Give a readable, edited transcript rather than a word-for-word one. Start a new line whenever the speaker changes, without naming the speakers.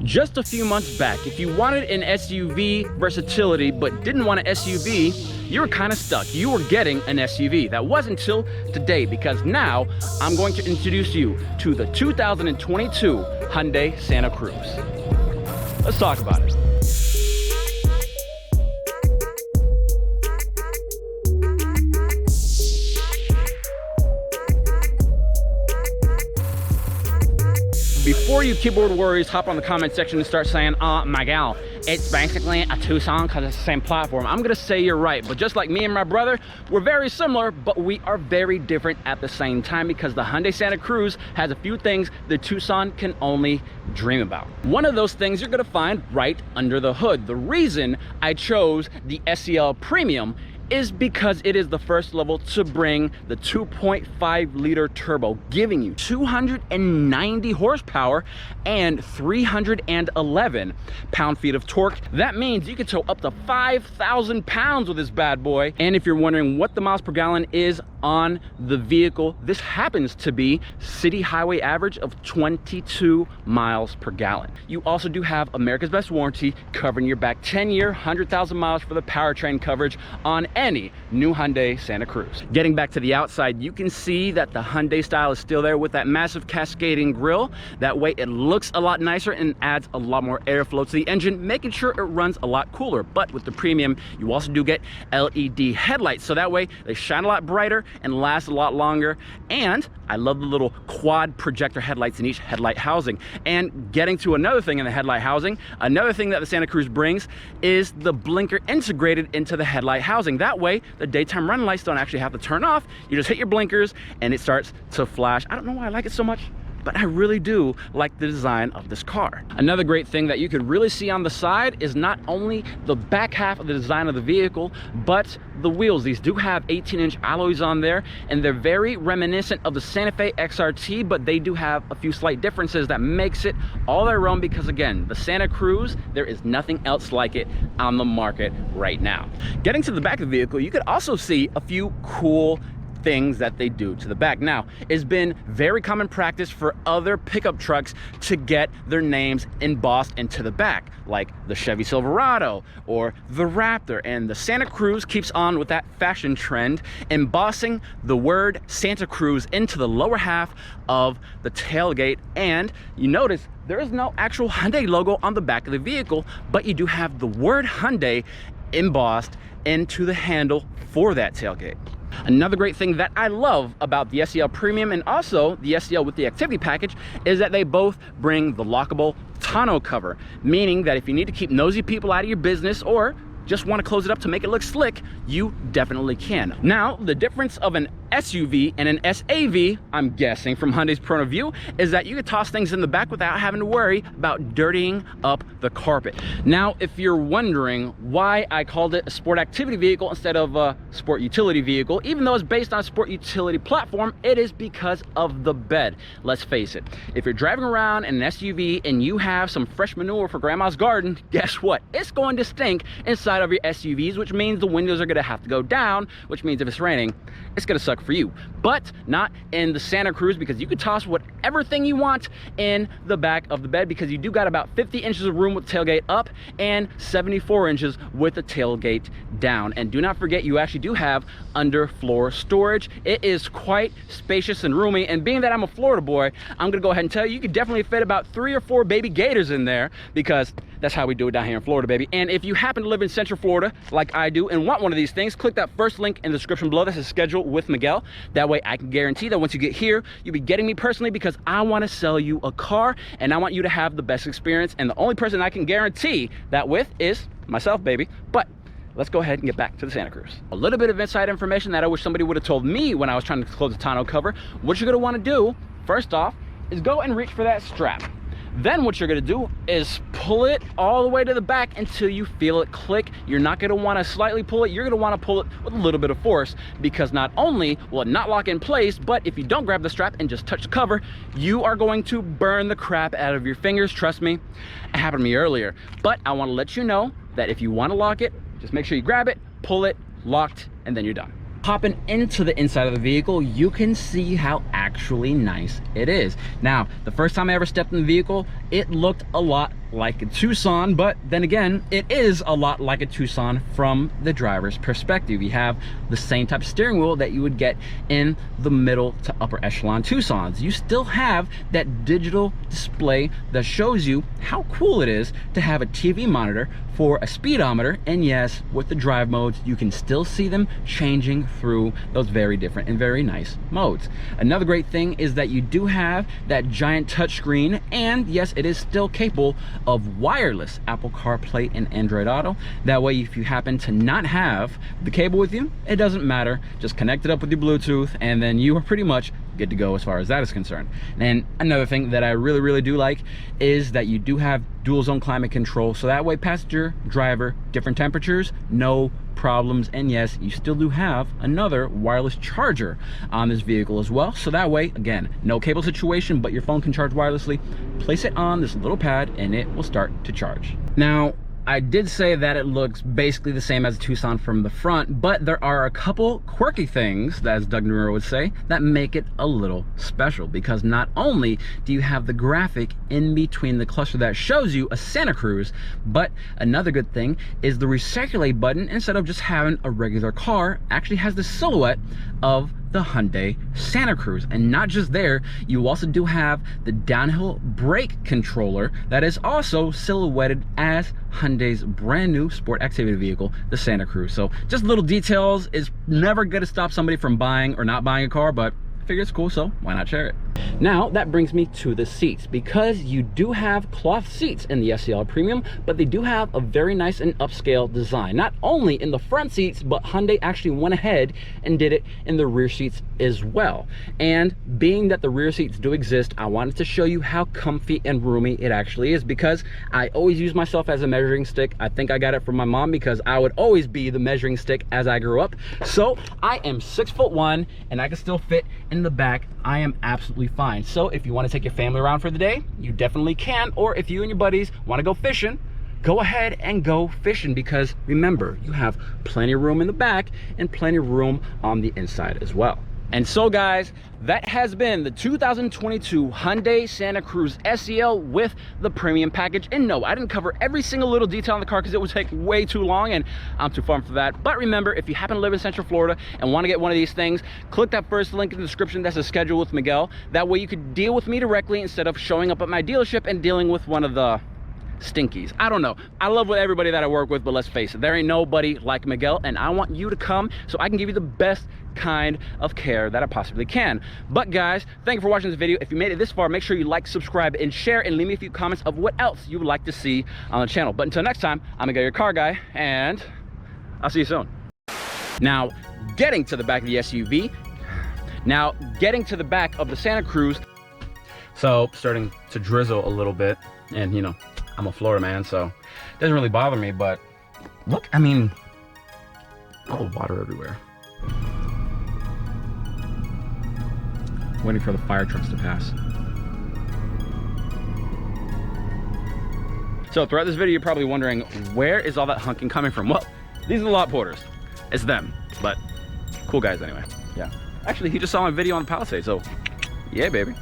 Just a few months back, if you wanted an SUV versatility but didn't want an SUV, you were kind of stuck. You were getting an SUV. That wasn't until today, because now I'm going to introduce you to the 2022 Hyundai Santa Cruz. Let's talk about it. Before you keyboard warriors hop on the comment section and start saying, oh my gal, it's basically a Tucson because it's the same platform, I'm gonna say you're right. But just like me and my brother, we're very similar, but we are very different at the same time, because the Hyundai Santa Cruz has a few things the Tucson can only dream about. One of those things you're gonna find right under the hood. The reason I chose the SEL Premium is because it is the first level to bring the 2.5 liter turbo, giving you 290 horsepower and 311 pound-feet of torque. That means you can tow up to 5,000 pounds with this bad boy. And if you're wondering what the miles per gallon is on the vehicle, this happens to be city highway average of 22 miles per gallon. You also do have America's Best warranty covering your back, 10-year, 100,000 miles for the powertrain coverage on any new Hyundai Santa Cruz. Getting back to the outside, you can see that the Hyundai style is still there with that massive cascading grille. That way it looks a lot nicer and adds a lot more airflow to the engine, making sure it runs a lot cooler. But with the Premium, you also do get LED headlights, so that way they shine a lot brighter and last a lot longer. And I love the little quad projector headlights in each headlight housing. And getting to another thing in the headlight housing, another thing that the Santa Cruz brings is the blinker integrated into the headlight housing. That way, the daytime running lights don't actually have to turn off. You just hit your blinkers and it starts to flash. I don't know why I like it so much, but I really do like the design of this car. Another great thing that you could really see on the side is not only the back half of the design of the vehicle, but the wheels. These do have 18-inch alloys on there, and they're very reminiscent of the Santa Fe XRT, but they do have a few slight differences that makes it all their own, because again, the Santa Cruz, there is nothing else like it on the market right now. Getting to the back of the vehicle, you could also see a few cool things that they do to the back. Now, it's been very common practice for other pickup trucks to get their names embossed into the back, like the Chevy Silverado or the Raptor, and the Santa Cruz keeps on with that fashion trend, embossing the word Santa Cruz into the lower half of the tailgate. And you notice there is no actual Hyundai logo on the back of the vehicle, but you do have the word Hyundai embossed into the handle for that tailgate. Another great thing that I love about the SEL Premium and also the SEL with the activity package is that they both bring the lockable tonneau cover, meaning that if you need to keep nosy people out of your business or just want to close it up to make it look slick, you definitely can. Now, the difference of an SUV and an SAV, I'm guessing from Hyundai's point of view, is that you can toss things in the back without having to worry about dirtying up the carpet. Now, if you're wondering why I called it a sport activity vehicle instead of a sport utility vehicle, even though it's based on a sport utility platform, it is because of the bed. Let's face it, if you're driving around in an SUV and you have some fresh manure for grandma's garden, guess what? It's going to stink inside of your SUVs, which means the windows are going to have to go down, which means if it's raining, it's going to suck for you. But not in the Santa Cruz, because you can toss whatever thing you want in the back of the bed, because you do got about 50 inches of room with the tailgate up and 74 inches with the tailgate down. And do not forget, you actually do have underfloor storage. It is quite spacious and roomy, and being that I'm a Florida boy, I'm gonna go ahead and tell you, you could definitely fit about 3 or 4 baby gators in there, because that's how we do it down here in Florida, baby. And if you happen to live in Central Florida like I do and want one of these things, click that first link in the description below. This is scheduled with Miguel. That way I can guarantee that once you get here, you'll be getting me personally, because I want to sell you a car and I want you to have the best experience. And the only person I can guarantee that with is myself, baby. But let's go ahead and get back to the Santa Cruz. A little bit of inside information that I wish somebody would have told me when I was trying to close the tonneau cover. What you're going to want to do, first off, is go and reach for that strap. Then what you're going to do is pull it all the way to the back until you feel it click. You're not going to want to slightly pull it. You're going to want to pull it with a little bit of force, because not only will it not lock in place, but if you don't grab the strap and just touch the cover, you are going to burn the crap out of your fingers. Trust me, it happened to me earlier. But I want to let you know that if you want to lock it, just make sure you grab it, pull it, locked, and then you're done. Hopping into the inside of the vehicle, you can see how actually nice it is. Now, the first time I ever stepped in the vehicle, it looked a lot like a Tucson, but then again, it is a lot like a Tucson from the driver's perspective. You have the same type of steering wheel that you would get in the middle to upper echelon Tucsons. You still have that digital display that shows you how cool it is to have a TV monitor for a speedometer, and yes, with the drive modes, you can still see them changing through those very different and very nice modes. Another great thing is that you do have that giant touchscreen, and yes, it is still capable of wireless Apple CarPlay and Android Auto. That way, if you happen to not have the cable with you, it doesn't matter. Just connect it up with your Bluetooth, and then you are pretty much good to go as far as that is concerned. And another thing that I really do like is that you do have dual zone climate control, so that way passenger, driver, different temperatures, no problems. And yes, you still do have another wireless charger on this vehicle as well, so that way, again, no cable situation, but your phone can charge wirelessly. Place it on this little pad and it will start to charge. Now, I did say that it looks basically the same as a Tucson from the front, but there are a couple quirky things, as Doug Nero would say, that make it a little special, because not only do you have the graphic in between the cluster that shows you a Santa Cruz, but another good thing is the recirculate button, instead of just having a regular car, actually has the silhouette of the Hyundai Santa Cruz. And not just there, you also do have the downhill brake controller that is also silhouetted as Hyundai's brand new sport activity vehicle, the Santa Cruz. So just little details is never going to stop somebody from buying or not buying a car, but I figure it's cool, so why not share it? Now that brings me to the seats, because you do have cloth seats in the SEL Premium, but they do have a very nice and upscale design, not only in the front seats, but Hyundai actually went ahead and did it in the rear seats as well. And being that the rear seats do exist, I wanted to show you how comfy and roomy it actually is, because I always use myself as a measuring stick. I think I got it from my mom, because I would always be the measuring stick as I grew up. So I am 6'1" and I can still fit in the back. I am absolutely fine. So if you want to take your family around for the day, you definitely can. Or if you and your buddies want to go fishing, go ahead and go fishing, because remember, you have plenty of room in the back and plenty of room on the inside as well. And so guys, that has been the 2022 Hyundai Santa Cruz SEL with the premium package. And no, I didn't cover every single little detail on the car because it would take way too long and I'm too far for that. But remember, if you happen to live in Central Florida and want to get one of these things, click that first link in the description. That's a schedule with Miguel. That way you could deal with me directly instead of showing up at my dealership and dealing with one of the stinkies. I don't know. I love with everybody that I work with, but let's face it, there ain't nobody like Miguel, and I want you to come so I can give you the best kind of care that I possibly can. But guys, thank you for watching this video. If you made it this far, make sure you like, subscribe, and share, and leave me a few comments of what else you would like to see on the channel. But until next time, I'm Miguel, your car guy, and I'll see you soon. Now, getting to the back of the SUV, now getting to the back of the Santa Cruz. So, starting to drizzle a little bit, and you know, I'm a Florida man, so it doesn't really bother me, but look, I mean, all the water everywhere. Waiting for the fire trucks to pass. So throughout this video, you're probably wondering, where is all that honking coming from? Well, these are the lot porters. It's them, but cool guys anyway. Yeah. Actually, he just saw my video on the Palisade, so yeah, baby.